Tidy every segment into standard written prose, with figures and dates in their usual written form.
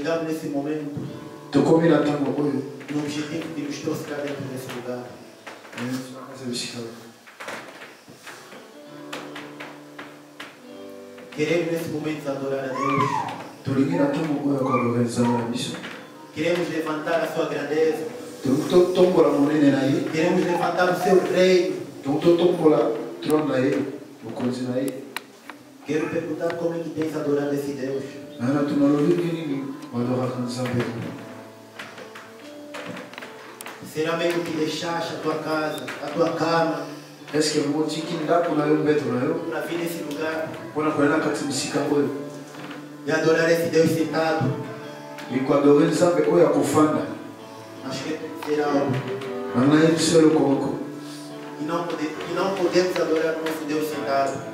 chegamos nesse momento, no objetivo de nos trouxe cá dentro desse lugar. Queremos nesse momento adorar a Deus. Queremos levantar a sua grandeza. Queremos levantar o seu reino. Quero perguntar como é que tens adorado esse Deus. Será mesmo que deixaste a tua casa, a tua cama, est-ce que vous dites qu'il n'a pas eu para vir nesse lugar e adorar esse Deus sentado? Acho que será algo. E não podemos adorar o nosso Deus sentado.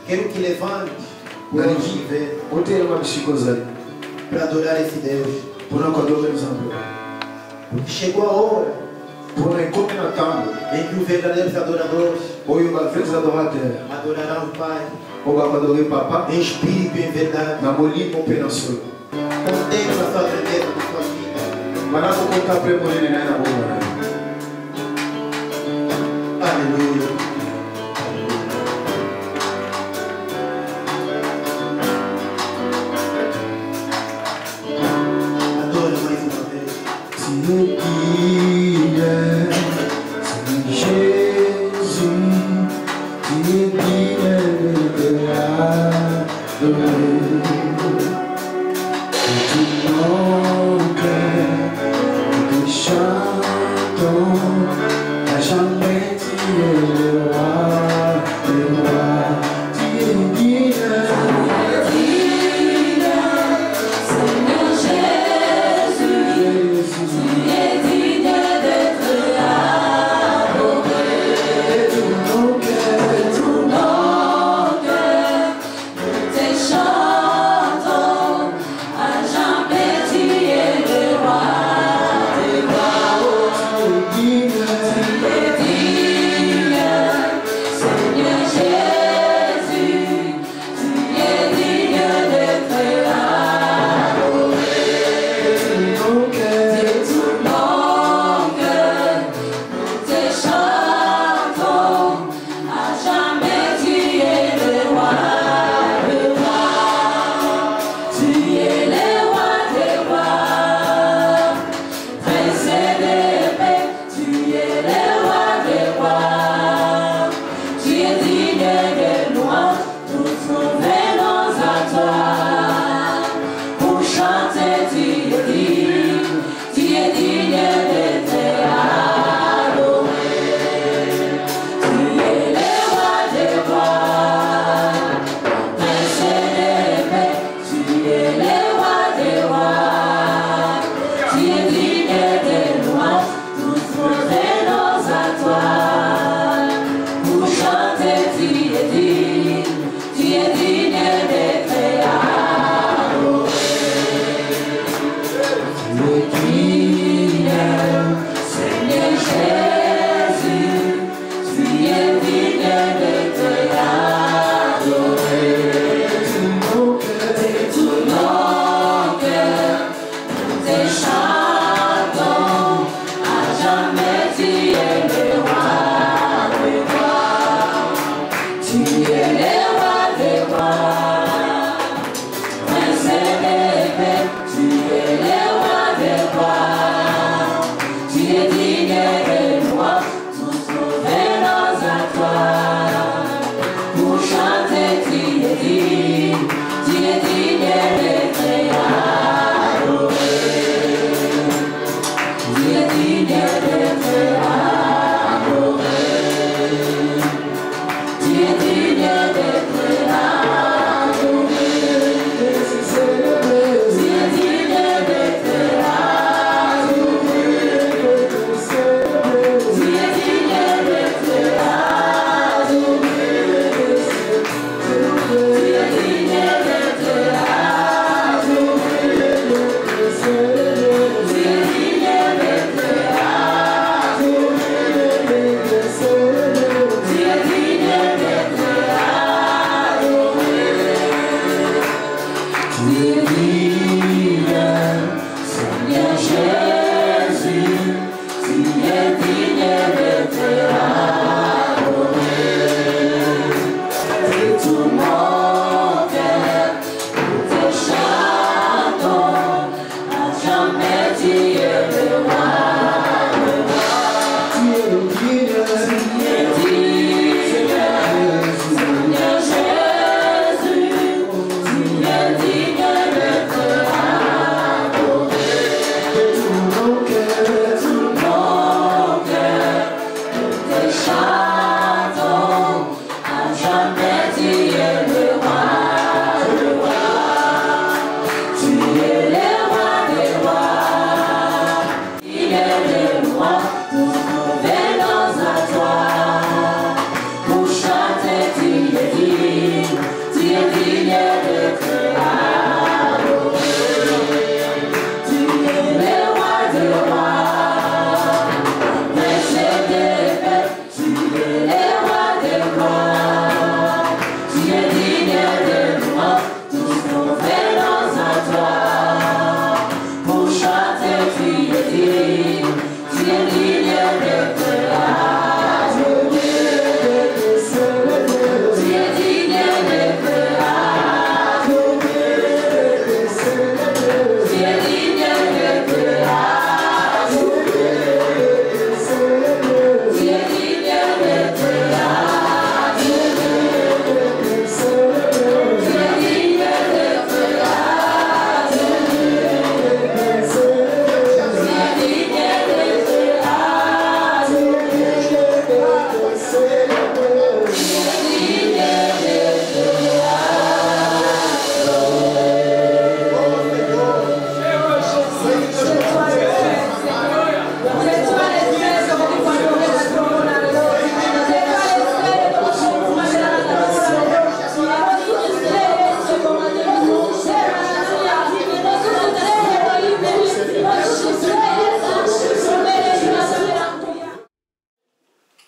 Quero que levante o velho para adorar esse Deus. Porque chegou a hora em que os verdadeiros adoradores adorarão o Pai em espírito e em verdade. Contempla a sua grandeza na sua vida. Aleluia. Adora mais uma vez.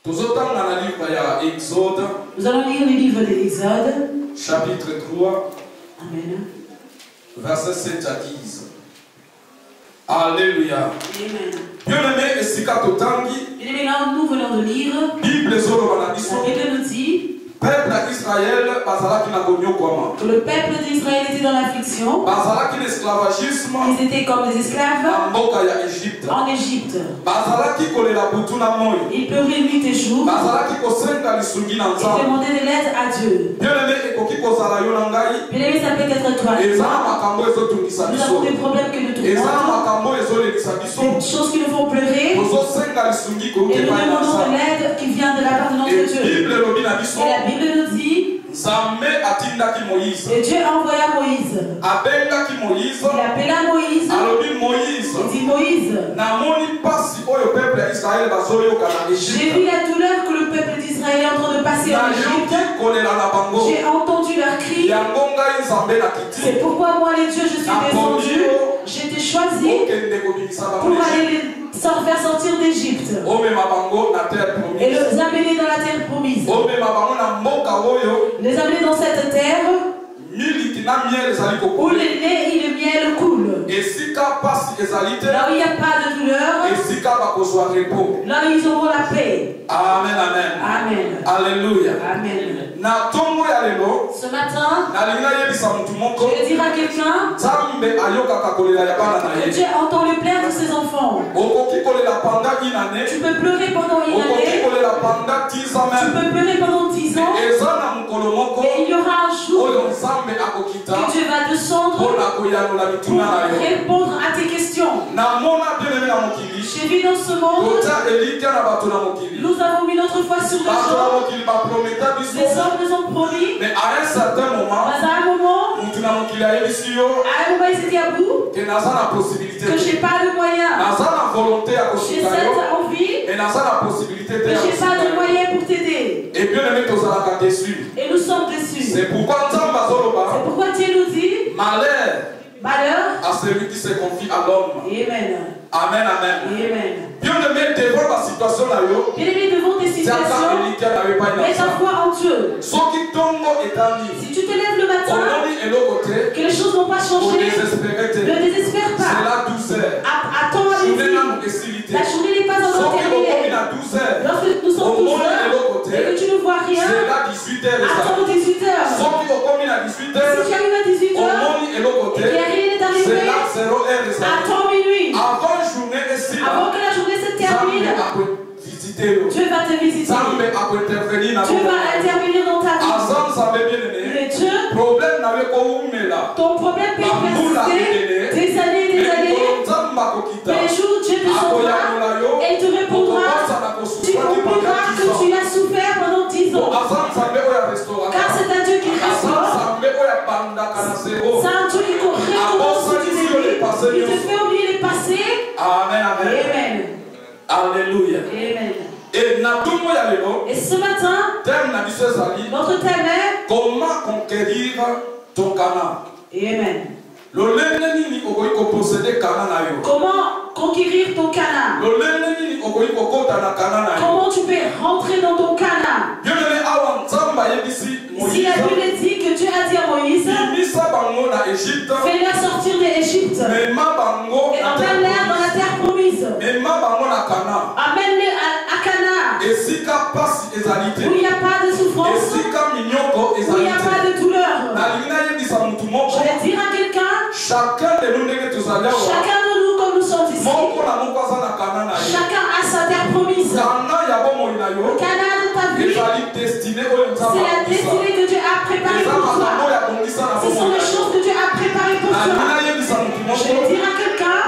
Nous allons lire le livre de l'Exode. Chapitre 3. Amen. Versets 7 à 10. Alléluia. Amen. Bien-aimé, et si Katotangi, Bien-aimé, là nous venons de lire. Bible La Bible nous dit peuple d'Israël, que le peuple d'Israël était dans l'affliction. Ils étaient comme des esclaves en Égypte. Ils pleuraient nuit et jour. Ils demandaient de l'aide à Dieu. Bien-aimé, ça peut être toi. Nous avons des problèmes que nous tournons. Des choses qui nous font pleurer. Et nous demandons de l'aide qui vient de la part de notre Dieu. Et la Bible nous dit et Dieu envoya Moïse. Il appela Moïse. Il dit Moïse, j'ai vu la douleur que le peuple d'Israël est en train de passer en Égypte. J'ai entendu leurs cris. C'est pourquoi moi les dieux je suis descendu. J'ai été choisi pour aller les faire sortir d'Égypte et les amener dans la terre promise. Les amener dans cette terre où le lait et le miel coulent. Là où il n'y a pas de douleur, là où ils auront la paix. Amen, amen. Amen. Alléluia. Amen. Ce matin, je vais dire à quelqu'un que Dieu entend le pleurs de ses enfants. Tu peux pleurer pendant une année. Tu peux pleurer pendant 10 ans. Et il y aura un jour que Dieu va descendre pour répondre à tes questions. J'ai vu dans ce monde, nous avons mis notre foi sur les gens. Les hommes nous ont promis. Mais à un certain moment, ils étaient à bout. Que je n'ai pas de moyens. J'ai cette envie. Mais je n'ai pas de moyens pour t'aider. Et nous sommes déçus. C'est pourquoi Dieu nous dit malheur à celui qui se confie à l'homme. Amen. Amen, amen. Amen. Bien-aimé, devant la situation là, bien-aimé, devant tes situations, mets ta foi en Dieu. Si tu te lèves le matin, que les choses n'ont pas changé, ne désespère pas. Attends la vie. La journée n'est pas encore terminée. Lorsque nous sommes tous là et que tu ne vois rien, attends 18 heures. Si tu arrives à 18 heures et qu'il n'y a rien n'est arrivé, attends minuit. Avant que la journée se termine, Dieu va te visiter. Dieu va intervenir dans ta vie. Mais Dieu, ton problème peut persister des années et des années. Mais les jours où Dieu te sauvera et il te répondra, tu comprendras que tu as souffert pendant 10 ans. Car c'est un Dieu qui restaure. C'est un Dieu qui recommence ce que tu débris. Il te fait oublier le passé. Amen, amen. Amen. Alléluia. Amen. Et ce matin, notre thème est comment conquérir ton Canaan. Amen. Comment conquérir ton Canaan? Comment tu peux rentrer dans ton Canaan? Si la Bible dit que Dieu a dit à Moïse, fais-les sortir d'Égypte et emmène-les dans la terre promise. Amène-les à Canaan, où il n'y a pas de souffrance, où il n'y a pas de douleur. Je vais dire à quelqu'un, chacun de nous comme nous sommes ici, chacun a sa terre promise. Le Canaan de ta vie, c'est la destinée que Dieu a préparée pour toi. Ce sont les choses que Dieu a préparées pour toi. Je vais dire à quelqu'un,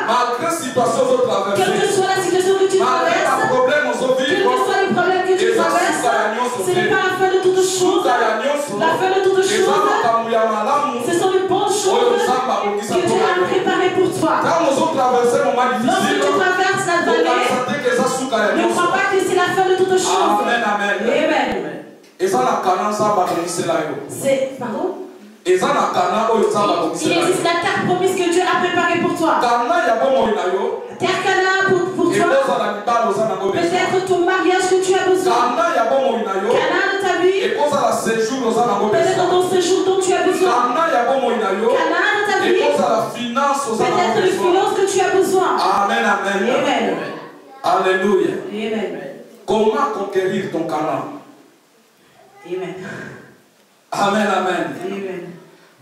quelle que soit la situation que tu traverses, quels que soient les problèmes que tu traverses, ce n'est pas la fin de toutes choses. La fin de toutes choses, ce sont les bonnes choses que Dieu a préparées pour toi. Lorsque tu traverses la vallée, ne crois pas que c'est la fin de toutes choses. Amen, amen. Amen. C'est, pardon? Il existe la terre promise que Dieu a préparée pour toi. Terre Canaan pour toi. Peut-être ton mariage que tu as besoin. peut-être les finances que tu as besoin. Amen, amen. Amen. Alléluia. Amen. Comment conquérir ton Canaan? Amen. Amen, amen. Amen.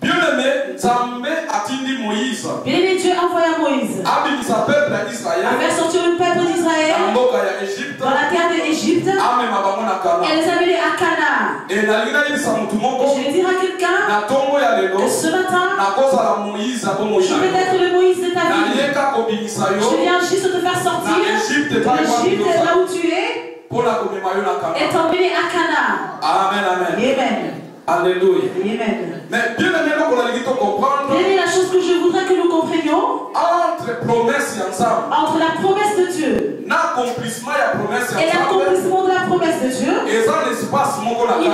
Bien-aimé, Nzambe atindi Moïse. Bien-aimé, Dieu envoya Moïse. Abimisa peuple d'Israël. A faire sortir le peuple d'Israël dans la terre d'Égypte. Et les amener à Canaan. Et je vais dire à quelqu'un que ce matin, je vais être le Moïse de ta vie. Je viens juste te faire sortir de l'Égypte, là où tu es, et t'emmener à Canaan. Amen, amen. Amen. Alléluia. Amen. Mais bien aimé, comprendre. Quelle est la chose que je voudrais que nous comprenions entre promesse et ensemble. Entre la promesse de Dieu et l'accomplissement de la promesse de Dieu, il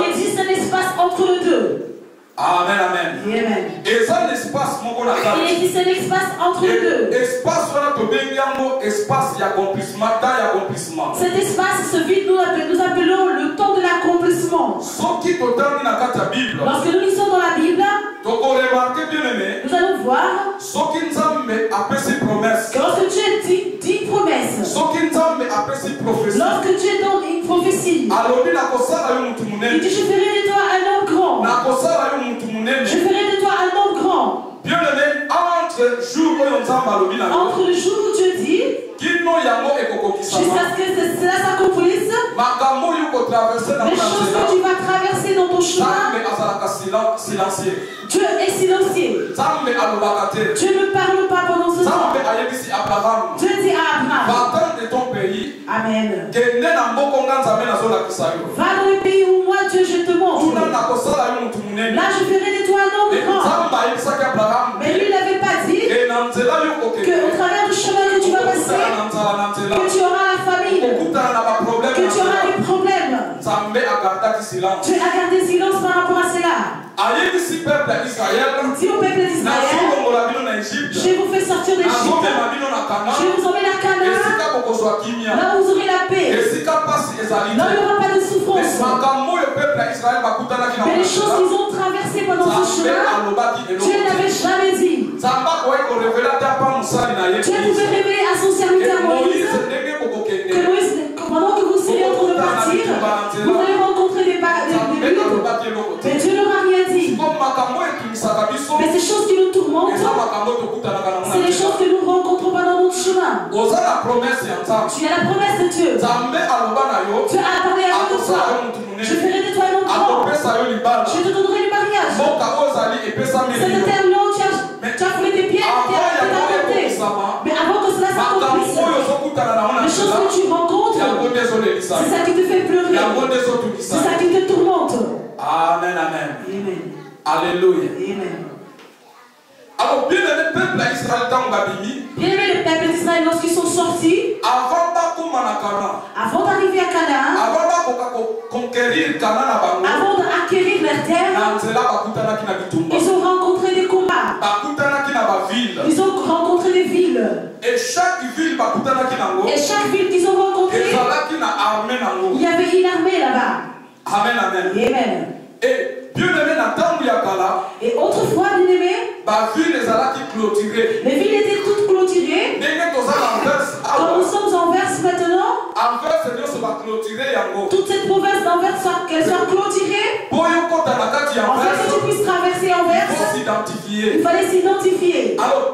existe un espace entre les deux. Amen, amen. Amen. Il existe un espace entre les deux. Cet espace, ce vide, nous appelons le temps de l'accomplissement. Lorsque nous lisons dans la Bible, nous allons voir que lorsque Dieu dit promesse, lorsque Dieu donne une prophétie, il dit: je ferai de toi un homme grand. Je ferai de toi un homme grand. Bien-aimé, entre le jour où Dieu dit jusqu'à ce que cela s'accomplisse, les choses que tu vas traverser dans ton chemin, Dieu est silencieux. Dieu ne parle pas pendant ce temps. Dieu dit à Abraham: va-t'en de ton pays. Amen. Va dans le pays où moi Dieu je te montre. Là je ferai de toi un homme grand. Mais lui il n'avait pas dit qu'au travers du chemin que tu vas passer, que tu auras la famine, que tu auras des problèmes. Dieu a gardé silence par rapport à cela. Dis au peuple d'Israël: je vous fais sortir d'Égypte, je vous emmène à Canaan, là où vous aurez la paix, là où il n'y aura pas de souffrance. Mais les choses qu'ils ont traversées pendant ce chemin, Dieu n'avait jamais dit. Dieu pouvait révéler à son serviteur Moïse que Moïse, pendant que vous serez en train de partir, vous allez rencontrer des buts, mais Dieu leur a rien dit. Mais ces choses qui nous tourmentent, c'est les choses que nous rencontrons pendant notre chemin. Tu as la promesse de Dieu. Dieu a parlé à toi. Je ferai de toi un homme grand. Je te donnerai le mariage. Cette terre-là, tu as fait des pierres, tu as apporté. Mais avant que cela s'accomplisse, les choses que tu rencontres, c'est ça qui te fait pleurer. C'est ça qui te tourmente. Amen, amen. Amen. Alléluia. Amen. Alors, bien aimé, le peuple d'Israël, lorsqu'ils sont sortis, avant d'arriver à Canaan, avant d'acquérir leur terre, ils ont rencontré des combats. Ils ont rencontré des villes. Et chaque ville qu'ils ont rencontrée, il y avait une armée là-bas. Amen, amen. Amen. Et bien-aimé, et autrefois, bien-aimé, les villes étaient toutes clôturées. Quand nous sommes en Verse maintenant, toute cette province d'Anvers, qu'elle soit clôturée, en fait, que tu puisses traverser Anvers, il fallait s'identifier. Alors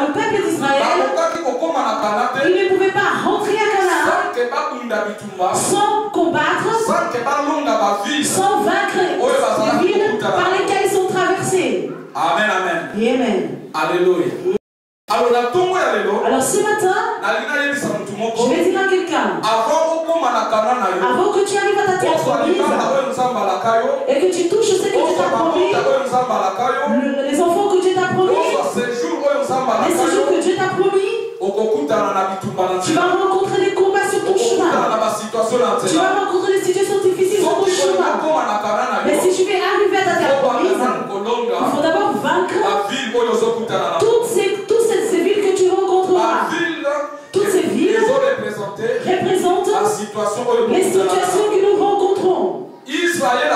le peuple d'Israël, il ne pouvait pas rentrer à Canaan sans combattre, sans vaincre les villes par lesquelles ils sont traversés. Amen, amen. Amen. Alléluia. Alors ce matin, je vais dire à quelqu'un: avant que tu arrives à ta terre promise et que tu touches ce que Dieu t'a promis, les enfants que Dieu t'a promis, les séjours que Dieu t'a promis, tu vas rencontrer des combats sur ton chemin. Tu vas rencontrer des situations difficiles sur ton chemin. Mais si tu veux arriver à ta terre promise, il faut d'abord vaincre toutes ces villes que tu rencontreras. Toutes ces villes représentent les situations que nous rencontrons. Israël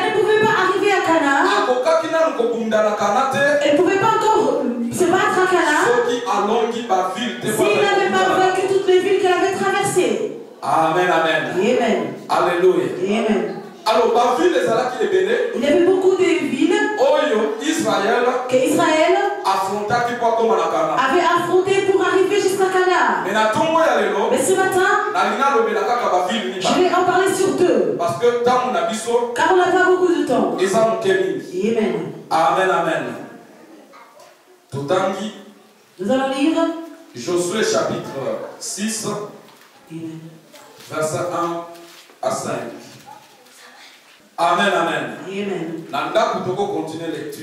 ne pouvait pas arriver à Canaan. Elle ne pouvait pas Cana, s'il n'avait pas vaincu toutes les villes qu'elle avait traversées. Amen, amen. Amen. Alléluia. Amen. Alors, il y avait beaucoup de villes que Israël avait affrontées pour arriver jusqu'à Cana. Mais ce matin, je vais en parler sur deux. Car on n'a pas beaucoup de temps. Amen. Amen, amen. Nous allons lire Josué chapitre 6, verset 1 à 5. Amen, amen. Amen.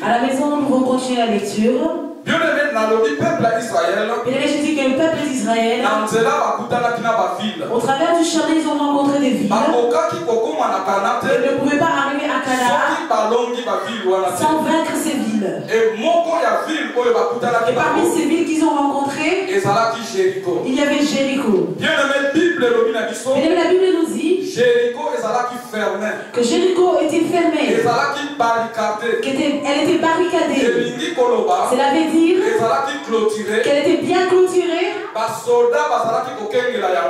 À la maison, nous allons continuer la lecture. Bien aimé, je dis que le peuple d'Israël, au travers du chemin, ils ont rencontré des villes. Ils ne pouvaient pas arriver à Cana sans vaincre ces villes. Et parmi ces villes qu'ils ont rencontrées, il y avait Jéricho. Bien aimé, la Bible nous dit que Jéricho était fermée. Elle était barricadée. Cela veut dire qu'elle était bien clôturée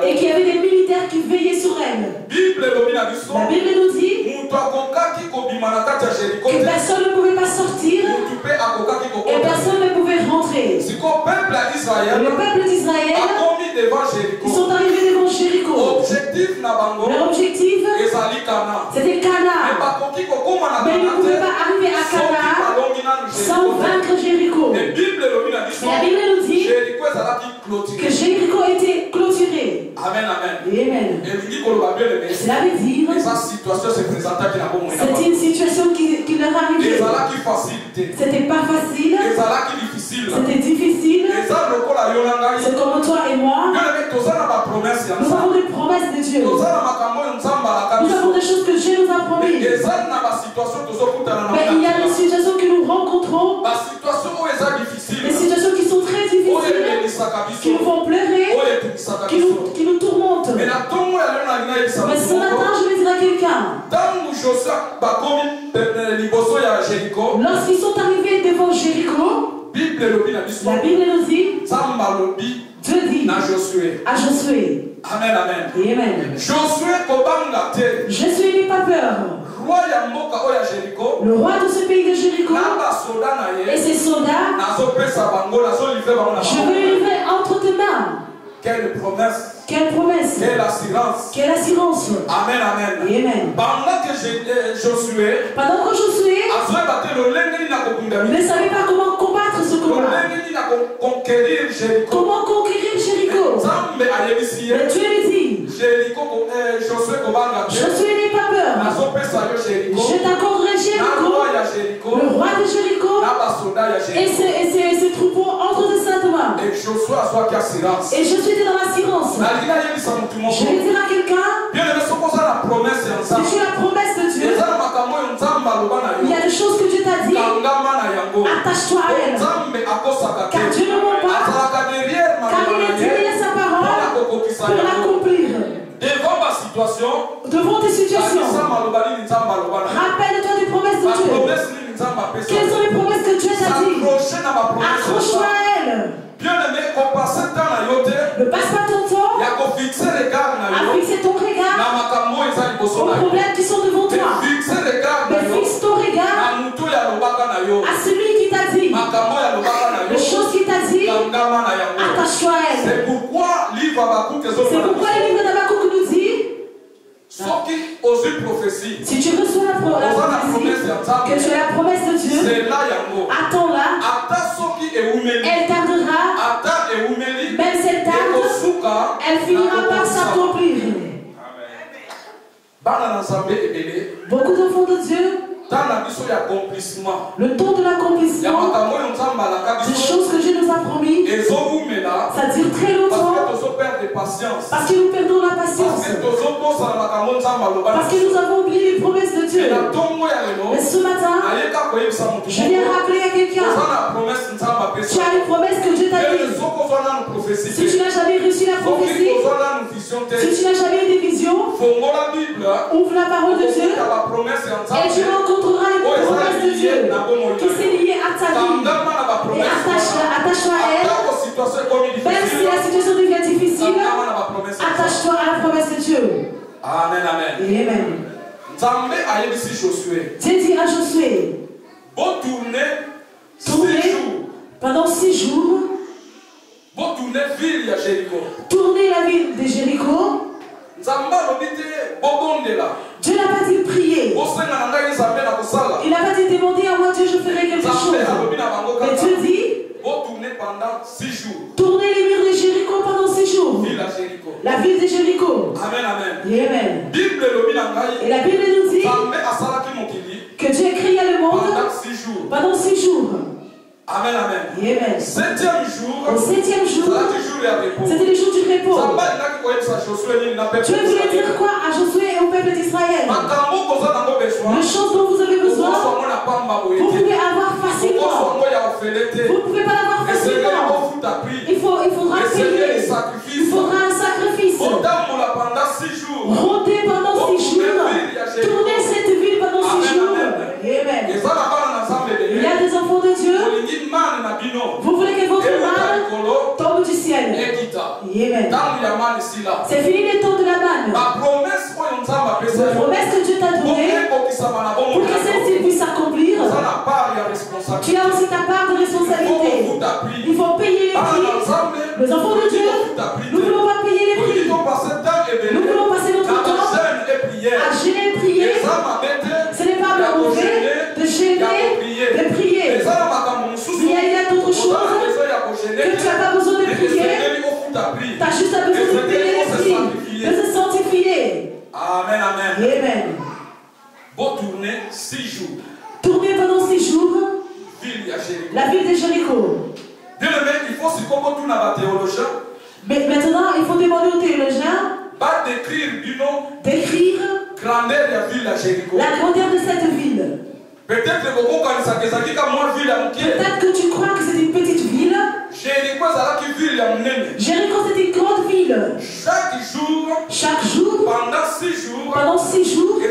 et qu'il y avait des militaires qui veillaient sur elle. La Bible nous dit que personne ne pouvait pas sortir et personne ne pouvait rentrer. Le peuple d'Israël, ils sont arrivés devant Jéricho. Leur objectif, c'était Cana. Mais ils ne pouvaient pas arriver à Cana sans vaincre Jéricho. Mais la Bible nous dit que Jéricho était clôturé. Amen, amen. Amen. Cela veut dire c'était une situation qui leur arrivait. C'était pas facile. C'était difficile. C'est comme toi et moi. Nous avons des promesses de Dieu. Nous avons des choses que Dieu nous a promis. Mais il y a des situations que nous rencontrons. Des situations qui sont très difficiles, qui nous font pleurer, qui nous tourmentent. Mais ce matin, je vais dire à quelqu'un, lorsqu'ils sont arrivés devant Jéricho, la Bible nous dit, Dieu dit à Josué, amen, amen. Amen. Josué n'a pas peur. Le roi de ce pays de Jéricho et ses soldats, je vais les livrer entre tes mains. Quelle promesse. Quelle promesse. Quelle assurance. Quelle assurance. Amen, amen. Amen. Pendant que Josué ne savait pas comment combattre ce combat. Comment conquérir Jéricho. Mais Dieu lui dit, Josué n'aie pas peur. Je t'accorderai Jéricho, le roi de Jéricho et ses troupeaux entre tes saintes mains. Et Josué était dans l'assurance. Je vais dire à quelqu'un, si tu as la promesse de Dieu, il y a des choses que Dieu t'a dit, attache-toi à elle. Car Dieu ne ment pas, car il est derrière sa parole pour l'accomplir. Devant tes situations, rappelle-toi des promesses de Dieu. Quelles sont les promesses que Dieu t'a dit? Accroche-toi à elle. Ne passe pas ton temps à fixer ton regard aux problèmes qui sont devant toi. Mais fixe ton regard à celui qui t'a dit, les choses qu'il t'a dit, attache-toi à elle. C'est pourquoi le livre d'Habakkuk nous dit, si tu reçois la prophétie, que tu as la promesse de Dieu, attends-la. Elle tardera. Même si elle tarde, elle finira par s'accomplir. Beaucoup d'enfants de Dieu, le temps de l'accomplissement des choses que Dieu nous a promis, ça dure très longtemps parce que nous perdons la patience, parce que nous avons oublié les promesses de Dieu. Mais ce matin, je viens rappeler à quelqu'un, tu as une promesse que Dieu t'a dit. Si tu n'as jamais reçu la prophétie, si tu n'as jamais eu des visions, ouvre la parole de Dieu et tu rencontreras une promesse de Dieu qui s'est liée à ta vie. et attache-toi à elle. Même si la situation devient difficile, attache-toi à la promesse de Dieu. Amen, amen. Amen. Dieu dit à Josué, tournez pendant 6 jours. Tournez la ville de Jéricho. Dieu n'a pas dit prier. Il n'a pas dit demander à moi Dieu, je ferai quelque chose. Mais Dieu dit tournez les murs de Jéricho pendant 6 jours. La ville de Jéricho. Amen, amen. Amen. Et la Bible nous dit que Dieu a créé le monde pendant 6 jours. Amen, amen. Amen. 7e jour, au 7e jour, c'était le jour du repos. Dieu voulait dire quoi à Josué et au peuple d'Israël? Les choses dont vous avez besoin, vous pouvez avoir facilement. Vous ne pouvez pas l'avoir facilement. Il faudra payer. Il faudra un sacrifice. Rôdez pendant 6 jours. Tournez cette ville pendant 6 jours. Amen. Il y a des enfants de Dieu. Vous voulez que votre manne tombe du ciel. Amen. C'est fini le temps de la manne. La promesse que Dieu t'a donnée, pour que celle-ci puisse s'accomplir, tu as aussi ta part de responsabilité. Il faut payer les prix. Les enfants de Dieu, nous ne voulons pas payer les prix. Nous voulons passer notre temps à gêner et prier. Ce n'est pas mauvais de gêner, de prier. Il y a d'autres choses que tu n'as pas besoin de prier. Tu as juste besoin de payer les prix, de se sanctifier. Amen, amen. Amen. Tournez 6 jours. Tournez pendant 6 jours la ville de Jéricho. Bien aimé, il faut se comprendre tout dans théologien. Mais maintenant, il faut demander aux théologiens d'écrire la grandeur de cette ville. Peut-être que tu crois que c'est une petite ville. Jéricho, c'est une grande ville. Chaque jour, pendant 6 jours,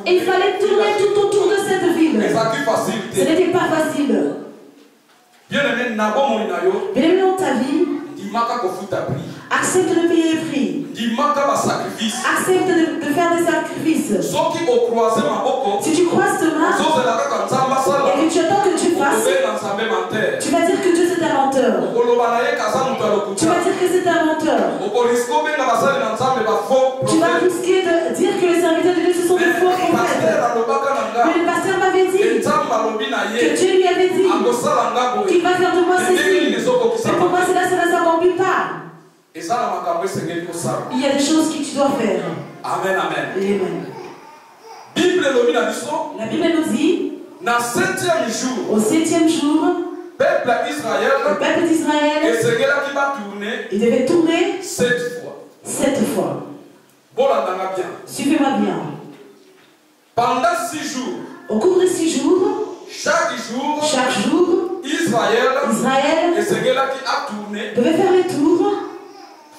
il fallait tourner tout autour de cette ville. Ce n'était pas facile. Bien aimé, dans ta vie, accepte de payer les prix. Accepte de faire des sacrifices. Si tu croises ta main et que tu attends que tu fasses, tu vas dire que Dieu c'est un menteur. Tu vas dire que c'est un menteur. Tu vas risquer de dire que les serviteurs de Dieu ce sont des faux prophètes. Mais le pasteur m'avait dit que Dieu lui avait dit qu'il va faire de moi ceci. Mais pour moi cela ne s'accomplit pas. Il y a des choses que tu dois faire. Amen, amen. Amen. La Bible nous dit au 7e jour, le peuple d'Israël il devait tourner 7 fois. Suivez-moi bien. Pendant 6 jours, au cours de 6 jours, chaque jour, Israël devait faire le tour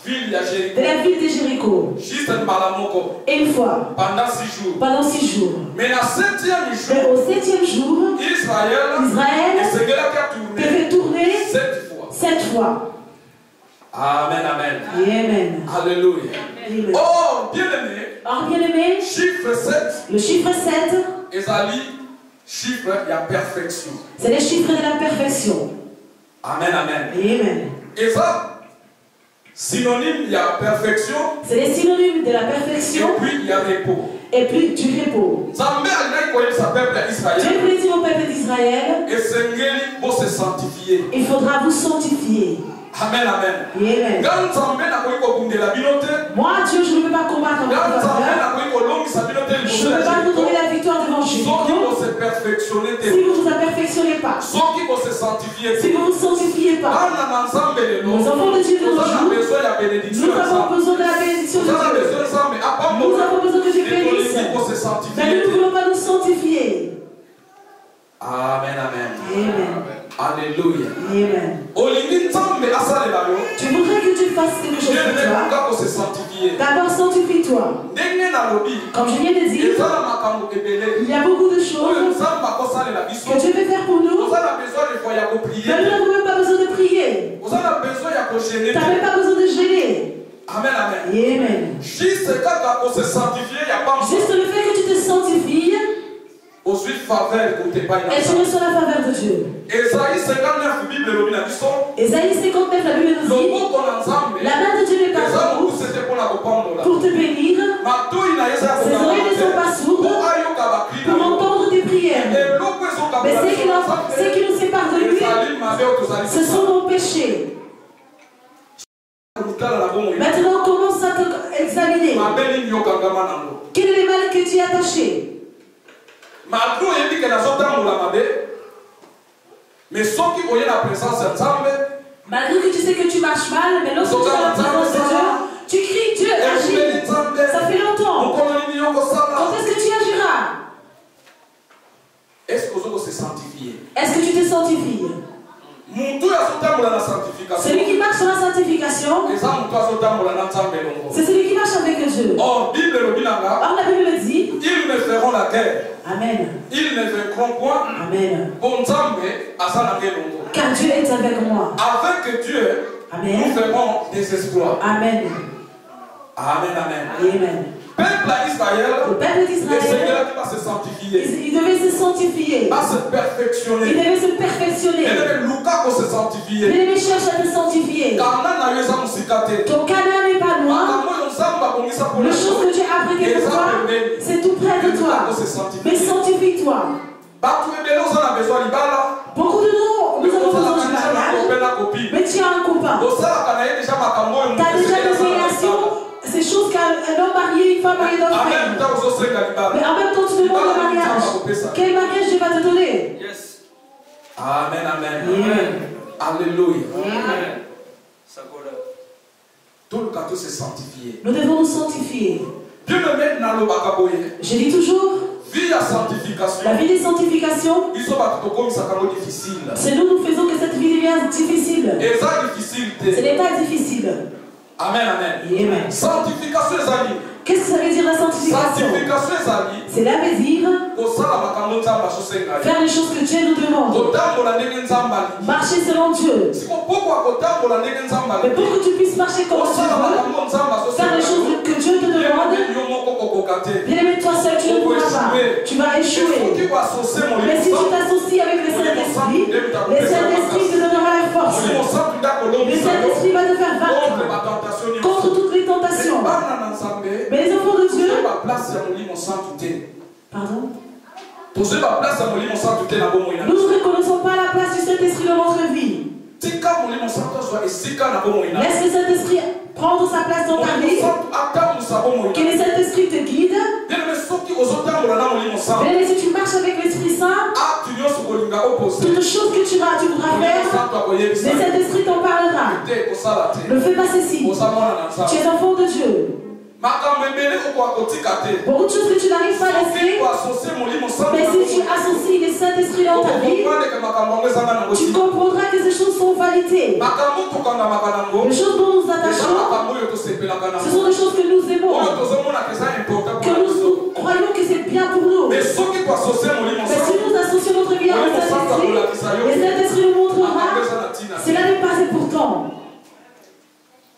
de la ville de Jéricho. Une fois. Pendant 6 jours. Mais au 7e jour, Israël devait tourner 7 fois. Amen, amen. Amen. Alléluia. Amen. Oh, bien-aimé. Le chiffre 7. Chiffre de la perfection. C'est le chiffre de la perfection. Amen, amen. Amen. Et ça, synonyme, il y a perfection. C'est les synonymes de la perfection. Et puis il y a repos. Et puis du repos. Dieu voulait dire au peuple d'Israël, il faudra vous sanctifier. Amen, amen. Amen. Moi, Dieu, je ne veux pas combattre en votre faveur. Je ne veux pas vous donner la victoire devant Jésus. Si vous ne vous perfectionnez pas, si vous ne vous sanctifiez pas, nous avons de Dieu nous avons besoin de la bénédiction de Dieu. Nous avons besoin que Dieu bénisse. Mais nous ne voulons pas nous sanctifier. Amen, amen. Amen. Alléluia. Amen. Tu voudrais que Dieu fasse quelque chose pour toi. D'abord, sanctifie-toi. Comme je viens de dire, il y a beaucoup de choses que Dieu veut faire pour nous. Mais nous n'avons même pas besoin de prier. Tu n'as même pas besoin de gêner. Amen, amen. Amen. Juste le fait que tu te sanctifies, et tu reçois la faveur de Dieu. Ésaïe 59, la Bible nous dit, la main de Dieu n'est pas pour te bénir, ses oreilles ne sont pas sourdes pour entendre tes prières. Mais ce qui nous sépare de lui, ce sont nos péchés. Maintenant, on commence à t'examiner. Quel est le mal que tu as attaché? Malgré que tu sais que tu marches mal, mais lorsque tu es dans la présence de Dieu, tu cries Dieu, agis. Ça fait longtemps. Quand est-ce que tu agiras? Est-ce que tu te sanctifies? Est-ce que tu te sanctifies? Celui qui marche dans la sanctification, c'est celui qui marche avec Dieu. Or, la Bible dit, ils me feront la guerre. Amen. Ils ne vaincront point. Amen. Car Dieu est avec moi. Avec Dieu, amen, nous ferons des exploits. Amen. Amen, amen. Amen. Le peuple d'Israël, il devait se sanctifier. Va se perfectionner. Il devait se perfectionner. Il devait chercher à se sanctifier. Ton Canaan n'est pas loin. Le chose que Dieu a prêté pour toi, c'est tout près de toi. Mais sanctifie-toi. Beaucoup de nous avons besoin du mariage, mais tu as un copain. Tu as déjà des relations. Ces choses qu'un homme marié, une femme mariée doivent faire. Mais en même temps, tu demandes le mariage. Quel mariage Dieu va te donner? Yes. Amen, amen. Amen. Alléluia. Amen. Tout le cas, se sanctifier. Nous devons nous sanctifier. Je dis toujours, la vie des sanctifications, c'est nous faisons que cette vie devient difficile. Ce n'est pas difficile. Amen, amen. Amen. Sanctification des amis. Qu'est-ce que ça veut dire la sanctification? Cela veut dire faire les choses que Dieu nous demande. Marcher selon Dieu. Mais pour que tu puisses marcher comme Dieu veut, faire les choses que Dieu te demande, bien aimé, toi seul tu ne pourras pas. Tu vas échouer. Mais si tu t'associes avec le Saint-Esprit, le Saint-Esprit te donnera la force. Le Saint-Esprit va te faire vaincre contre toutes les tentations. Mais les enfants de Dieu, pardon, nous ne reconnaissons pas la place du Saint-Esprit dans notre vie. Laisse le Saint-Esprit prendre sa place dans ta vie. Que le Saint-Esprit te guide. Mais si tu marches avec l'Esprit Saint, toutes les choses que tu voudras faire, le Saint-Esprit t'en parlera. Ne fais pas ceci. Tu es enfant de Dieu. Beaucoup de choses que tu n'arrives pas à laisser, mais si tu associes le Saint-Esprit dans ta vie, tu comprendras que ces choses sont valides. Les choses dont nous attachons, ce sont des choses que nous aimons, que nous croyons que c'est bien pour nous. Mais si nous associons notre vie à le Saint-Esprit, le Saint-Esprit nous montrera, cela n'est pas et pourtant.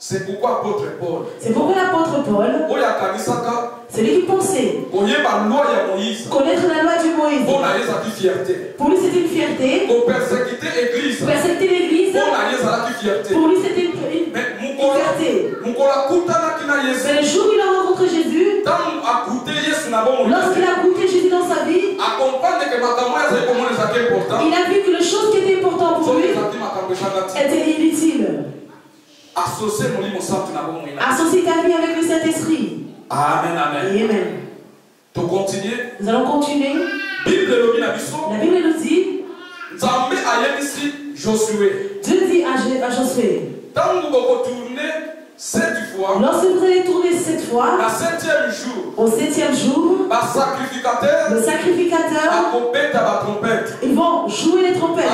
C'est pourquoi l'apôtre Paul, celui qui pensait connaître la loi du Moïse, pour lui c'était une fierté. Persécuter l'église, pour lui c'était une fierté. Mais le jour où il a rencontré Jésus, lorsqu'il a goûté Jésus dans sa vie, il a vu que les choses qui étaient importantes pour lui étaient inutiles. Associe ta vie avec le Saint-Esprit. Amen, amen. Amen. Nous allons continuer. La Bible nous dit, Dieu dit à Josué, lorsque vous allez tourner 7 fois, au 7e jour, le sacrificateur, ils vont jouer les trompettes,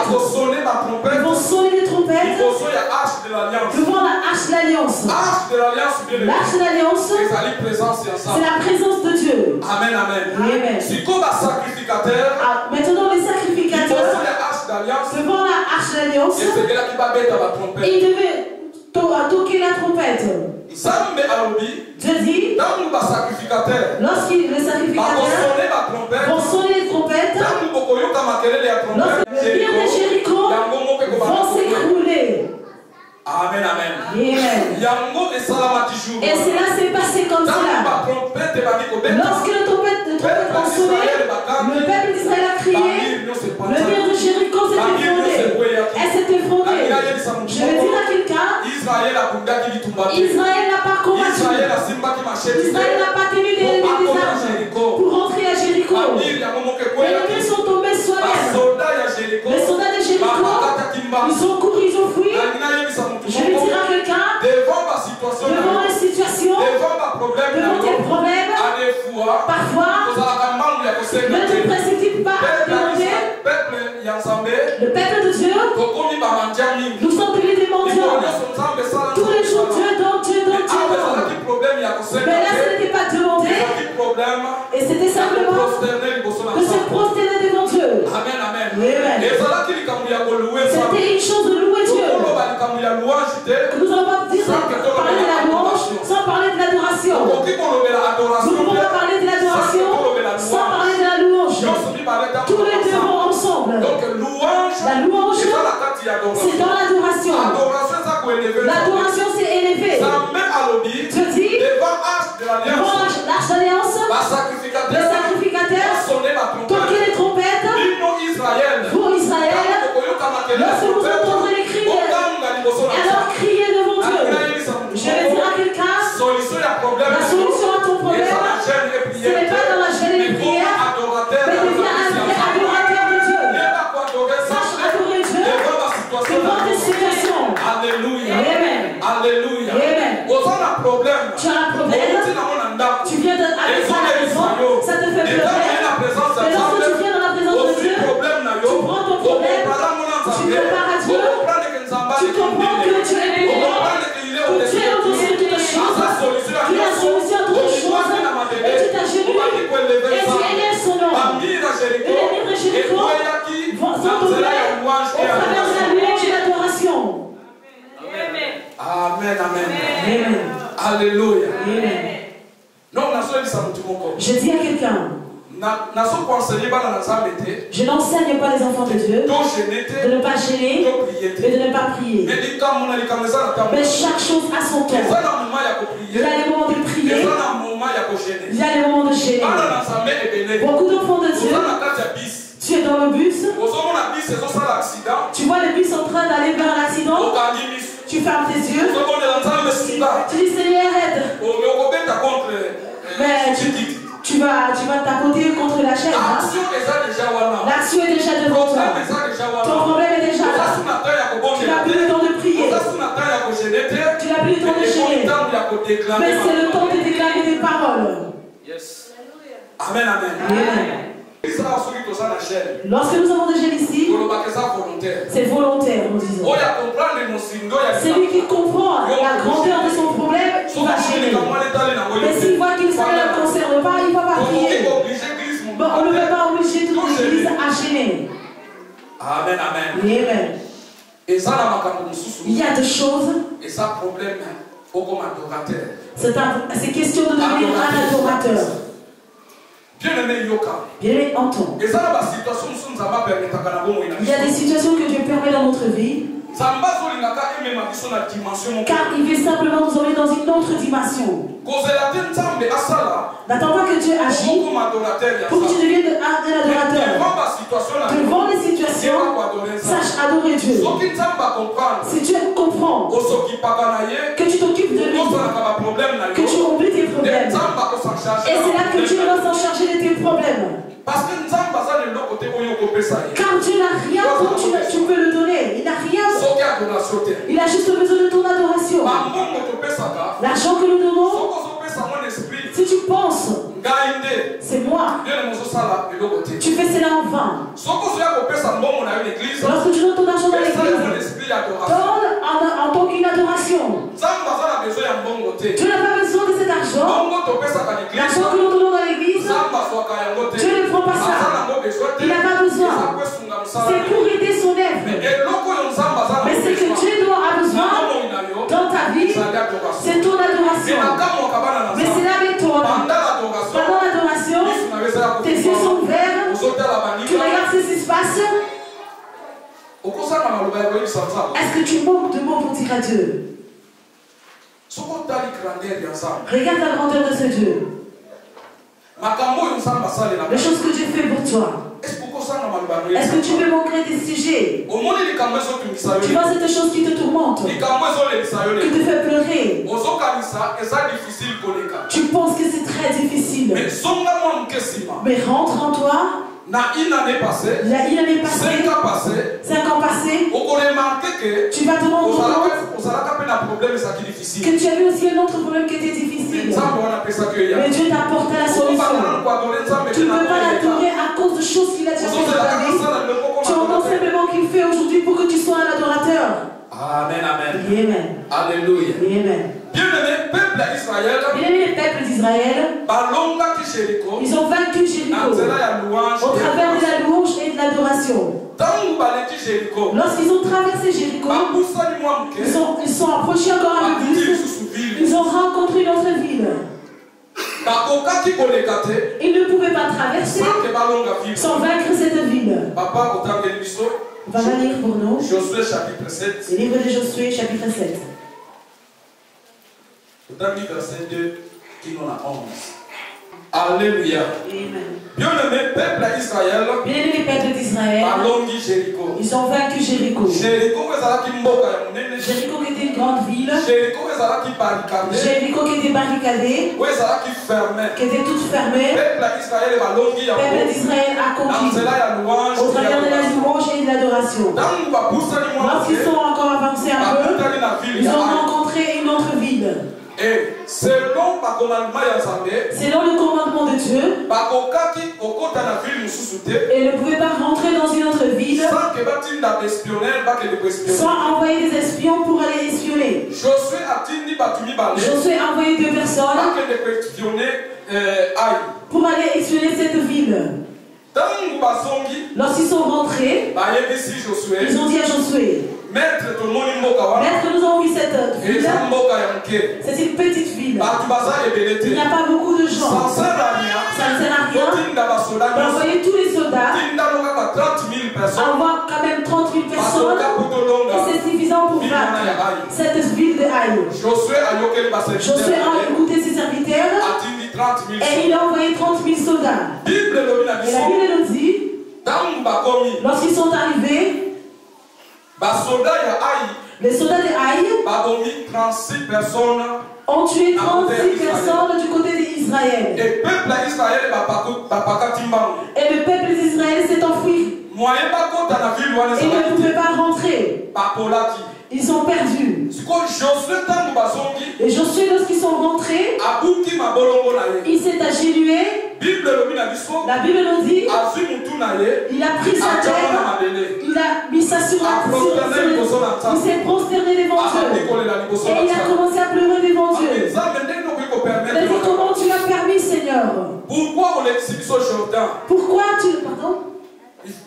ils vont sonner les trompettes devant la hache de l'alliance. L'arche de l'alliance, c'est la présence Amen, amen. Amen. Si comme un sacrificateur, maintenant les sacrificateurs devant la arche d'alliance, ils devaient toquer la trompette. Dieu dit, lorsqu'ils les sacrificateurs vont sonner les trompettes, lorsque les murs de Jéricho vont s'écrouler. Amen, amen. Amen. Et cela s'est passé comme cela. Lorsque le trompette a sonné, le peuple d'Israël a crié, le mur de Jéricho s'est effondré. Elle s'est effondrée. Je vais dire à quelqu'un, Israël n'a pas combattu. Israël n'a pas tenu les armes pour rentrer à Jéricho. Les murs sont tombés soi-même. Les soldats de Jéricho, ils ont couru, ils ont fui. Je vais dire à quelqu'un, devant les situations, devant tes problèmes, parfois, ne te précipite pas à demander. Le peuple de Dieu, nous sommes devenus des mendiants. Tous les jours, Dieu donne, Dieu donne, Dieu donne. Mais là, ce n'était pas demander. Et c'était simplement de se prosterner devant Dieu. Amen, amen. C'était une chose de louer Dieu. Nous allons pas dire parler de la louange sans parler de l'adoration. Nous ne pouvons pas parler de l'adoration sans parler de la louange. Tous les deux vont ensemble. Donc la louange, c'est dans l'adoration. L'adoration, c'est élevé. Dieu dit, devant l'arche d'alliance, les sacrificateurs toquez les trompettes. Vous, Israël, lorsque vous entendrez les cris, alors criez devant Dieu. Je vais dire à quelqu'un, la solution à ton problème, ce n'est pas dans la gêne et les prières, mais deviens un vrai adorateur de Dieu. Sache adorer Dieu devant tes situations. Alléluia. Amen. Alléluia. Amen. Tu as un problème. Tu viens à la maison, ça te fait pleurer. Mais lorsque tu viens dans la présence de Dieu, tu prends ton problème, tu compares à Dieu, tu comprends que Dieu est puissant, que Dieu est au-dessus de toutes choses, qu'il a solution à toutes choses, et tu t'agenouilles, et tu élèves son nom. Et les murs de Jéricho vont tomber au travers de la louange et l'adoration. Amen, amen. Amen. Alléluia. Amen. Non, je dis à quelqu'un, je n'enseigne pas les enfants de Dieu de ne pas gêner et de ne pas prier. Mais chaque chose a son temps. Il y a les moments de prier, il y a les moments de gêner. Beaucoup d'enfants de Dieu, tu es dans le bus, tu vois le bus en train d'aller vers l'accident, tu fermes tes yeux, tu dis Seigneur aide. Mais tu vas tapoter contre la chaise. L'action est déjà devant toi. Ton problème est déjà là. Tu n'as plus le temps de prier. Tu n'as plus le temps de gêner. Mais c'est le temps de déclarer des paroles. Amen, amen. Lorsque nous avons des gênes ici, c'est volontaire, nous disons. Celui qui comprend la grandeur de son problème, il va gêner. Mais s'il voit qu'il ne le concerne pas, il ne va pas prier. Bon, on ne va pas obliger toute l'église à gêner. Amen, amen. Amen. Il y a des choses. C'est question de devenir un adorateur. Bien-aimé, entends. Il y a des situations que Dieu permet dans notre vie. Car il veut simplement nous emmener dans une autre dimension. N'attends pas que Dieu agisse pour que tu deviennes un adorateur. Devant les situations, sache adorer Dieu. Si Dieu comprend que tu t'occupes de lui, que tu oublies tes problèmes, et c'est là que Dieu va s'en charger de tes problèmes. Parce que car Dieu n'a rien dont tu peux le donner. Il n'a rien. Il a juste besoin de ton adoration. L'argent que nous donnons, si tu penses, c'est moi, tu fais cela en vain. Lorsque tu donnes ton argent dans l'église, donne en tant qu'une adoration. Dieu n'a pas besoin de cet argent. L'argent que nous donnons dans l'église, Est-ce que tu manques de mots pour dire à Dieu? Regarde la grandeur de ce Dieu. Les choses que Dieu fait pour toi. Est-ce que tu veux manquer des sujets? Tu vois cette chose qui te tourmente, qui te fait pleurer. Tu penses que c'est très difficile. Mais rentre en toi. Une année passée, 5 ans passés, tu vas te rendre compte que tu avais aussi un autre problème qui était difficile. Mais Dieu t'apporte la solution. Tu ne peux pas l'adorer à cause de choses qu'il a déjà fait dans ta vie. Tu entends simplement qu'il fait aujourd'hui pour que tu sois un adorateur. Amen, amen. Amen. Alléluia. Amen. Bien-aimé peuple d'Israël, ils ont vaincu Jéricho au travers de la louange et de l'adoration. Lorsqu'ils ont traversé Jéricho, ils sont approchés encore un peu plus. Ils ont rencontré une autre ville. Ils ne pouvaient pas traverser sans vaincre cette ville. On va lire pour nous Josué chapitre 7. Le livre de Josué chapitre 7. Verset 2 qui nous a 11. Alléluia. Bien-aimé peuple d'Israël, ils ont vaincu Jéricho. Jéricho qui était une grande ville. Jéricho qui était barricadée. Qui était toute fermée. Le peuple d'Israël a conquis au travers de la louange et de l'adoration. Lorsqu'ils sont encore avancés un peu, ils ont rencontré une autre ville. Et selon le commandement de Dieu, ils ne pouvaient pas rentrer dans une autre ville sans envoyer des espions pour aller espionner. Josué a envoyé 2 personnes pour aller espionner cette ville. Lorsqu'ils sont rentrés, ils ont dit à Josué: Maître, nous avons vu cette ville. C'est une petite ville. Il n'y a pas beaucoup de gens. Ça ne sert à rien d'envoyer tous les soldats. Envoie quand même 30 000 personnes. Et c'est suffisant pour vaincre cette ville de Haï. Josué a écouté ses serviteurs. Et il a envoyé 30 000 soldats. Et la Bible nous dit, lorsqu'ils sont arrivés, les soldats de Haï ont tué 36 personnes du côté d'Israël. Et le peuple d'Israël s'est enfui. Ils ne pouvaient pas rentrer. Ils sont perdus. Et Josué, lorsqu'ils sont rentrés, il s'est agenouillé. La Bible nous dit, il a pris sa tête, il a mis ça sur la terre, il s'est prosterné devant Dieu. Et il a commencé à pleurer devant Dieu. Il a dit: comment tu l'as permis, Seigneur? Pourquoi tu... Pardon?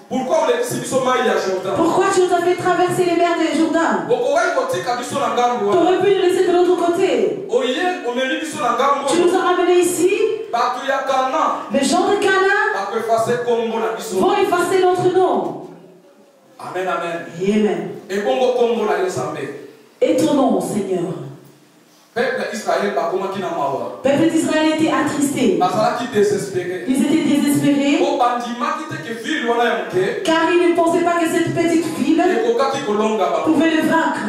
Pourquoi tu nous as fait traverser les mers de Jourdain? Tu aurais pu nous laisser de l'autre côté. Tu nous as ramenés ici. Les gens de Cana vont effacer notre nom. Amen, amen. Amen. Et ton nom, Seigneur. Peuple d'Israël était attristé. Ils étaient désespérés. Car ils ne pensaient pas que cette petite ville pouvait le vaincre.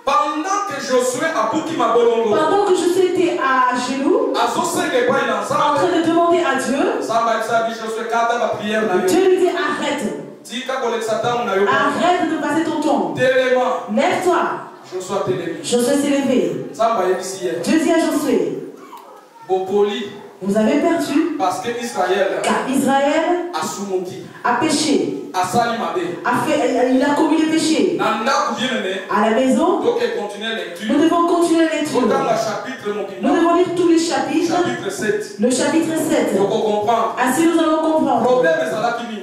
Pendant que Josué était à genoux, en train de demander à Dieu, Dieu lui dit: arrête. Arrête de passer ton temps. Lève-toi. Josué s'est levé. Dieu dit à Josué: vous avez perdu car Israël a péché. Il a commis le péché. À la maison, nous devons continuer la lecture. Nous devons lire tous les chapitres. Le chapitre 7. Ainsi nous allons comprendre.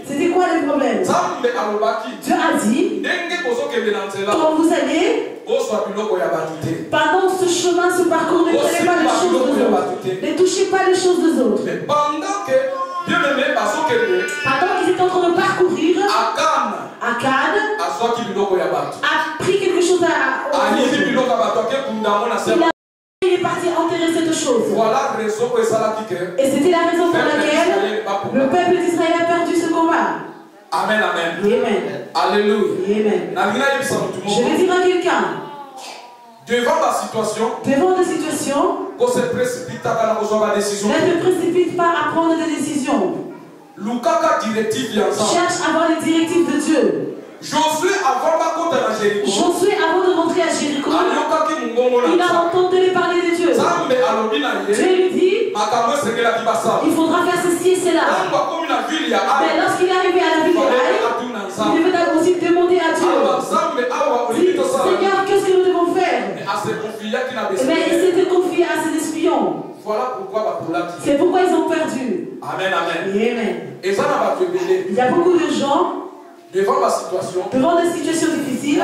C'était quoi le problème? Dieu a dit: quand vous allez, pendant ce chemin, ce parcours, ne touchez pas les choses des autres. Ne touchez pas les choses des autres. Pendant qu'ils étaient en train de parcourir, souffrir. Akad a pris quelque chose il est parti enterrer cette chose. Et c'était la raison pour laquelle le peuple d'Israël a perdu ce combat. Amen, amen. Amen. Alléluia. Amen. Je vais dire à quelqu'un. Devant la situation, ne te précipite pas à prendre des décisions. Cherche à avoir les directives de Dieu. Josué, avant de rentrer à Jéricho, il a entendu parler de Dieu. Dieu lui dit, il faudra faire ceci et cela. Mais lorsqu'il est arrivé à la ville d'Aï, il devait aussi demander à Dieu, Seigneur, qu'est-ce que nous devons faire? Mais il s'était confié à ses espions. C'est pourquoi ils ont perdu. Amen, amen. Amen. Il y a beaucoup de gens devant des situations difficiles,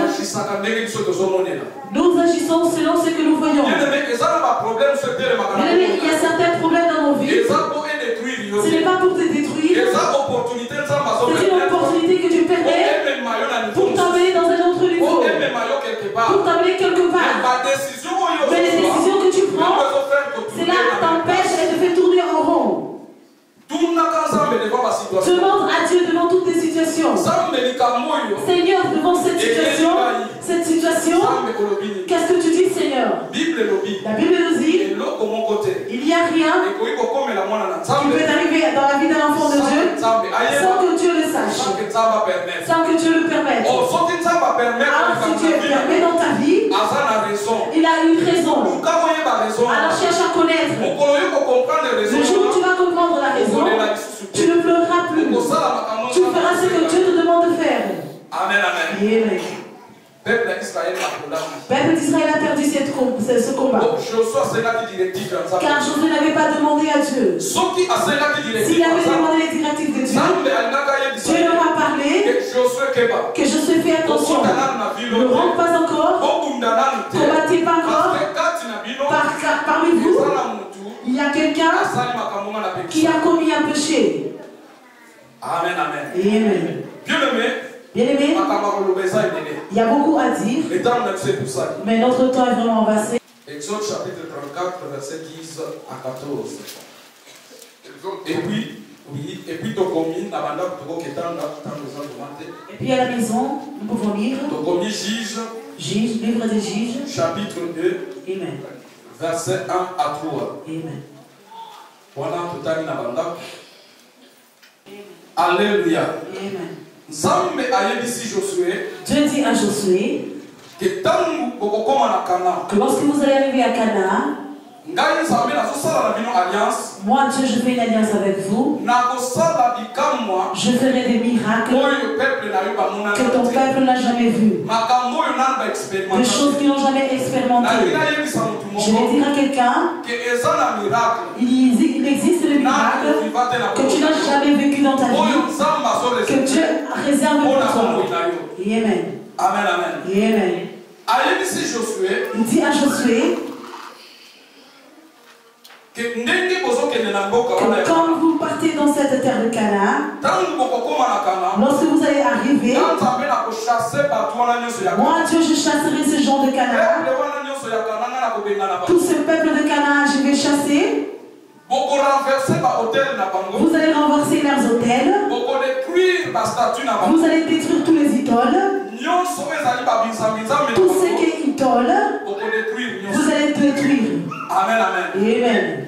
nous agissons selon ce que nous voyons. Il y a certains problèmes dans nos vies. Ce n'est pas pour te détruire. C'est une opportunité que tu permets pour t'amener dans un autre niveau, pour t'amener quelque part. Mais les décisions que tu prends, cela t'empêche et te fait tourner en rond. Demande à Dieu devant toutes les situations. Seigneur, devant cette situation, qu'est-ce que tu dis, Seieur? La Bible nous dit, il n'y a rien qui peut arriver dans la vie d'un enfant de Dieu sans que Dieu le sache, sans que Dieu le permette. Alors si Dieu permet dans ta vie, il a une raison. Alors cherche à connaître. Le jour où tu vas comprendre la raison, tu ne pleureras plus. Tu feras ce que Dieu te demande de faire. Amen, amen. Amen. Le peuple d'Israël a perdu ce combat. Car Josué n'avait pas demandé à Dieu. S'il avait demandé les directives de Dieu, Dieu leur a parlé que Josué fait attention. Ne rentre pas encore. Combattez pas encore. Car parmi vous, il y a quelqu'un qui a commis un péché. Amen, amen. Amen. Bien-aimé, il y a beaucoup à dire, mais notre temps est vraiment avancé. Exode chapitre 34, verset 10 à 14. Et puis à la maison, nous pouvons lire. Livre des Juges, chapitre 2, Amen. Verset 1 à 3. Amen. Alléluia. Amen. Dieu dit à Josué que lorsque vous allez arriver à Canaan, moi Dieu, je fais une alliance avec vous. Je ferai des miracles que ton peuple n'a jamais vu, des choses qu'ils n'ont jamais expérimentées. Je vais dire à quelqu'un, il existe des miracles que tu n'as jamais vécu dans ta vie, que Dieu réserve pour toi. Amen. Amen, amen. Amen. Il dit à Josué que quand vous partez dans cette terre de Canaan, lorsque vous allez arriver, moi Dieu, je chasserai ce genre de Canaan. Tout ce peuple de Canaan, je vais chasser. Vous allez renverser leurs hôtels. Vous allez détruire tous les idoles. Tout ce qui est idole, vous allez détruire. Amen, amen. Amen.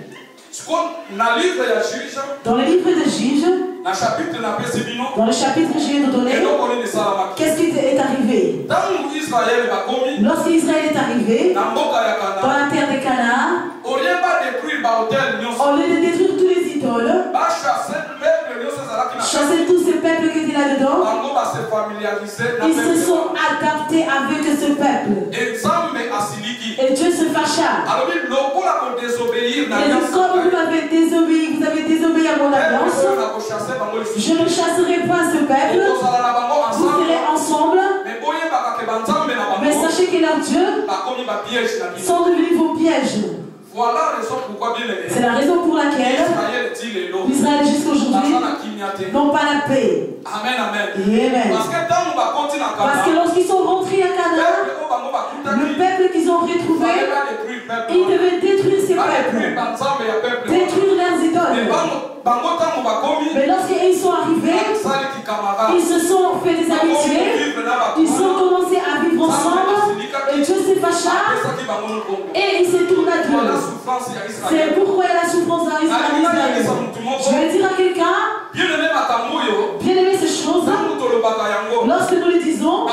Dans le livre des Juges, dans le chapitre que je viens de donner, qu'est-ce qui est arrivé? Lorsqu'Israël est arrivé dans la terre de Canaan, au lieu de détruire tous les idoles, chasser tous ces peuples qui étaient là-dedans, ils se sont adaptés avec ce peuple. Et Dieu se fâcha. Et donc, comme vous avez désobéi à mon alliance, je ne chasserai pas ce peuple. Vous serez ensemble. Mais sachez que leurs dieux sont devenus vos pièges. Voilà la raison pourquoi bien c'est la raison pour laquelle Israël jusqu'à aujourd'hui n'ont pas la paix. Amen, amen. Amen. Parce que lorsqu'ils sont rentrés à Canaan, le peuple qu'ils ont retrouvé, ils devaient détruire ces peuples, détruire leurs idoles. Mais lorsqu'ils sont arrivés, ils se sont fait des amitiés, ils ont commencé à vivre ensemble, et Dieu s'est fâché, et il s'est tourné à Dieu. C'est pourquoi il y a la souffrance dans Israël. Je vais dire à quelqu'un, bien aimé ces choses, lorsque nous les disons,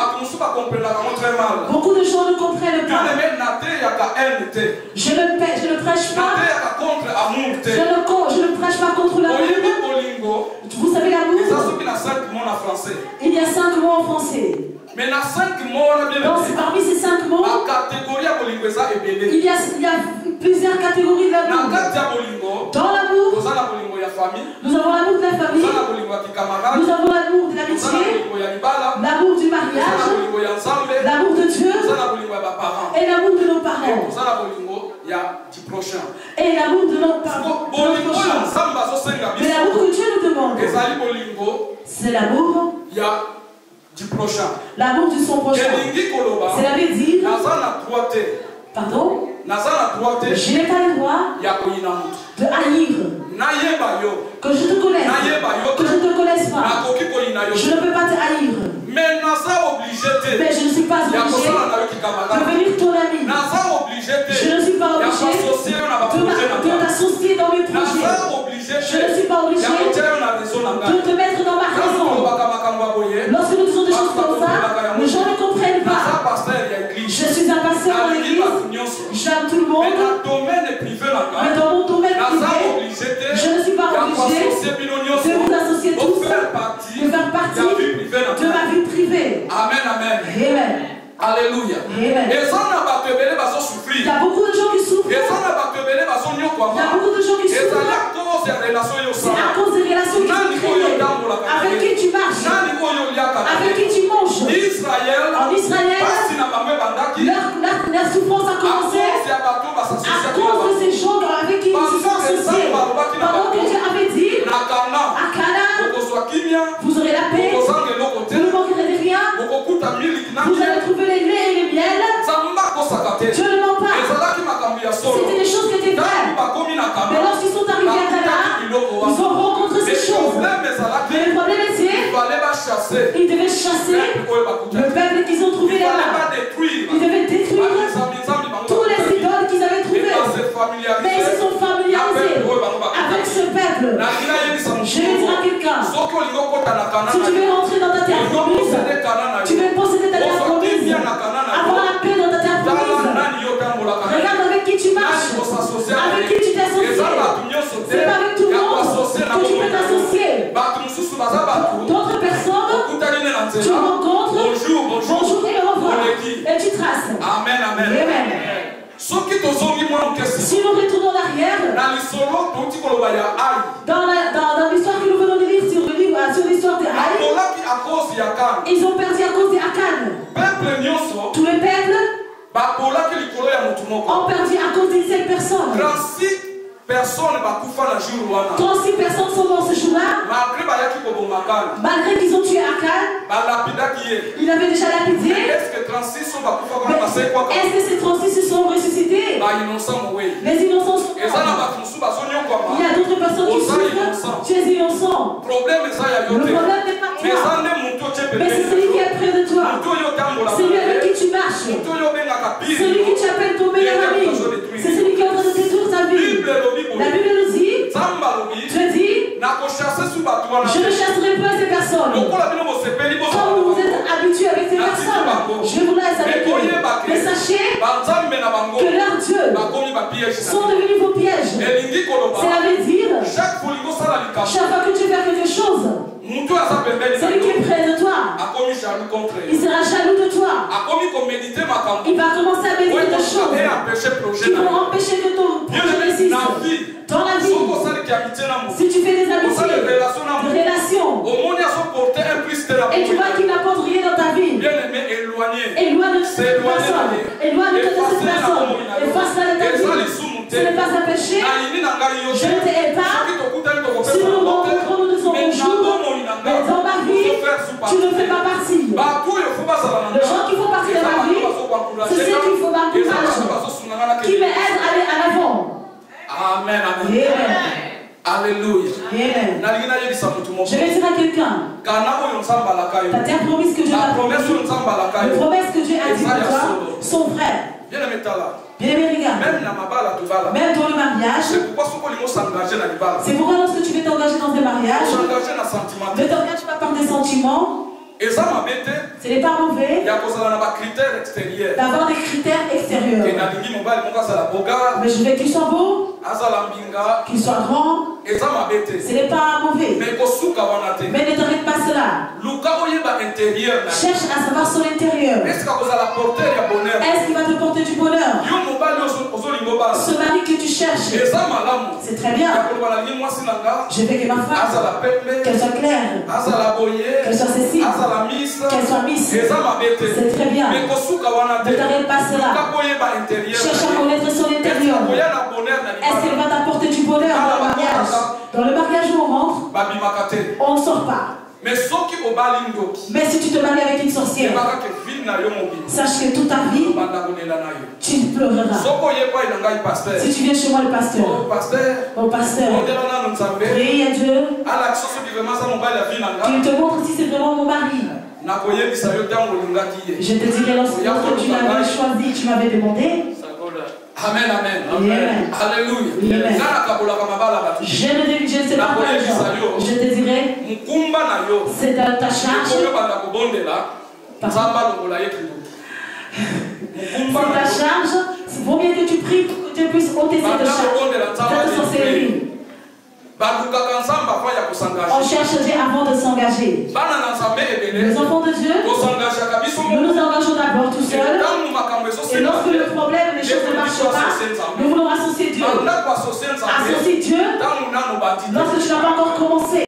beaucoup de gens ne comprennent pas. Je ne prêche pas. Je ne prêche pas contre l'amour. Vous savez l'amour? Il y a 5 mots en français. Mais dans 5 mots, parmi ces 5 mots, il y a plusieurs catégories d'amour. Dans l'amour, nous avons l'amour de la famille, nous avons l'amour de l'amitié, l'amour du mariage, l'amour de Dieu et l'amour de nos parents. Et l'amour de nos parents. Mais l'amour que Dieu nous demande, c'est l'amour du prochain. L'amour de son prochain. Cela veut dire, pardon, je n'ai pas le droit de haïr. Que je te connaisse, que je ne te connaisse pas, je ne peux pas te haïr. Mais je ne suis pas obligé de devenir ton ami. Je ne suis pas obligé de t'associer dans mes projets. Je ne suis pas obligé de te mettre dans ma raison. Lorsque nous disons des choses comme ça, les gens ne comprennent pas. Je suis un pasteur dans l'église, j'aime tout le monde, mais dans mon domaine privé, je ne suis pas obligé de vous associer tous, de faire partie de ma vie privée. Amen, amen. Amen. Alléluia. Amen. Il y a beaucoup de gens qui souffrent. Il y a beaucoup de gens qui souffrent. C'est à cause des relations qui sont créées. Avec qui tu marches, avec qui tu manges. En Israël, la souffrance a commencé à cause de ces gens avec qui ils se sont associés. Pendant que Dieu avait dit à Canaan, vous aurez la paix, vous ne manquerez de rien, vous allez trouver les laits et les miels. Dieu ne ment pas. C'était des choses qui étaient vraies. Mais lorsqu'ils sont arrivés à Canaan, ils ont rencontré ces choses. Mais le problème était, ils devaient chasser le peuple qu'ils ont trouvé là-bas. Ils devaient détruire tous les idoles qu'ils avaient trouvés. Mais ils se sont familiarisés avec ce peuple. Je vais dire à quelqu'un, si tu veux rentrer dans ta terre promise, tu veux posséder ta terre promise, avoir la paix dans ta terre promise, regarde avec qui tu marches, avec qui tu t'associes. C'est pas avec tout le monde que tu peux t'associer. D'autres personnes, tu rencontres, bonjour et au revoir, et tu traces. Amen, amen. Amen. Si nous retournons en arrière, dans l'histoire que nous venons de lire sur l'histoire de Haï, ils ont perdu à cause d'Akan. Tous les peuples ont perdu à cause d'une seule personne. 36 personnes sont mortes ce jour-là. Malgré qu'ils ont tué Akan, ils avaient déjà lapidé. Est-ce que 36 sont Est-ce que ces 36 se sont ressuscités? Les innocents sont morts. Il y a d'autres personnes qui souffrent. Tu es innocent. Le problème n'est pas toi, mais c'est celui qui est près de toi, celui avec qui tu marches, celui qui tu appelles ton meilleur ami. C'est celui qui est en train de détruire ta vie. La Bible nous dit, Dieu dit, je ne chasserai pas ces personnes. Quand vous êtes habitués avec ces personnes, je vous laisse avec eux. Mais sachez que leurs dieux sont devenus vos pièges. Cela veut dire, chaque fois que tu fais quelque chose, celui qui est près de toi, il sera jaloux de toi. Il va commencer à méditer des choses qui vont empêcher que ton projet réussisse. Dans la vie, si tu fais des amitiés, des relations, et tu vois qu'il n'apporte rien dans ta vie, éloigne de cette personne, éloigne de cette personne, efface-la de ta vie. Ce n'est pas un péché. Je ne t'ai pas. Si nous nous rencontrons, nous disons bonjour. Je vais dire à quelqu'un. Ta terre promise que Dieu t'a promis. Les promesses que Dieu a dit pour toi sont vraies. Bien-aimé, regarde. Même dans le mariage. C'est pourquoi lorsque tu veux t'engager dans des mariages, ne t'engage pas par des sentiments. Ce n'est pas mauvais d'avoir des critères extérieurs. Mais je veux qu'il soit beau, qu'il soit grand. Ce n'est pas mauvais. Mais ne t'arrête pas cela. Cherche à savoir son intérieur. Est-ce qu'il va te porter du bonheur? Ce mari que tu cherches, c'est très bien. Je veux que ma femme, qu'elle soit claire, qu'elle soit ceci, qu'elle soit miss. C'est très bien. Ne t'arrête pas cela. Cherche à connaître son intérieur. Est-ce qu'il va t'apporter du bonheur dans le mariage? Dans le mariage où on rentre, on ne sort pas. Mais si tu te maries avec une sorcière, sache que toute ta vie, tu pleureras. Si tu viens chez moi, le pasteur, prie à Dieu, qu'il te montre si c'est vraiment mon mari. Je te dirai lorsque tu m'avais choisi, tu m'avais demandé. Amen, amen. Alléluia. Je ne sais pas quoi. Je te dirai, c'est ta charge. C'est ta charge. Il vaut mieux que tu pries pour que Dieu puisse ôter cette sorcellerie. On cherche Dieu avant de s'engager. Les enfants de Dieu, nous nous engageons d'abord tout seuls. Et lorsque le problème, les choses ne marchent pas, nous voulons associer Dieu. Associe Dieu lorsque tu n'as pas encore commencé.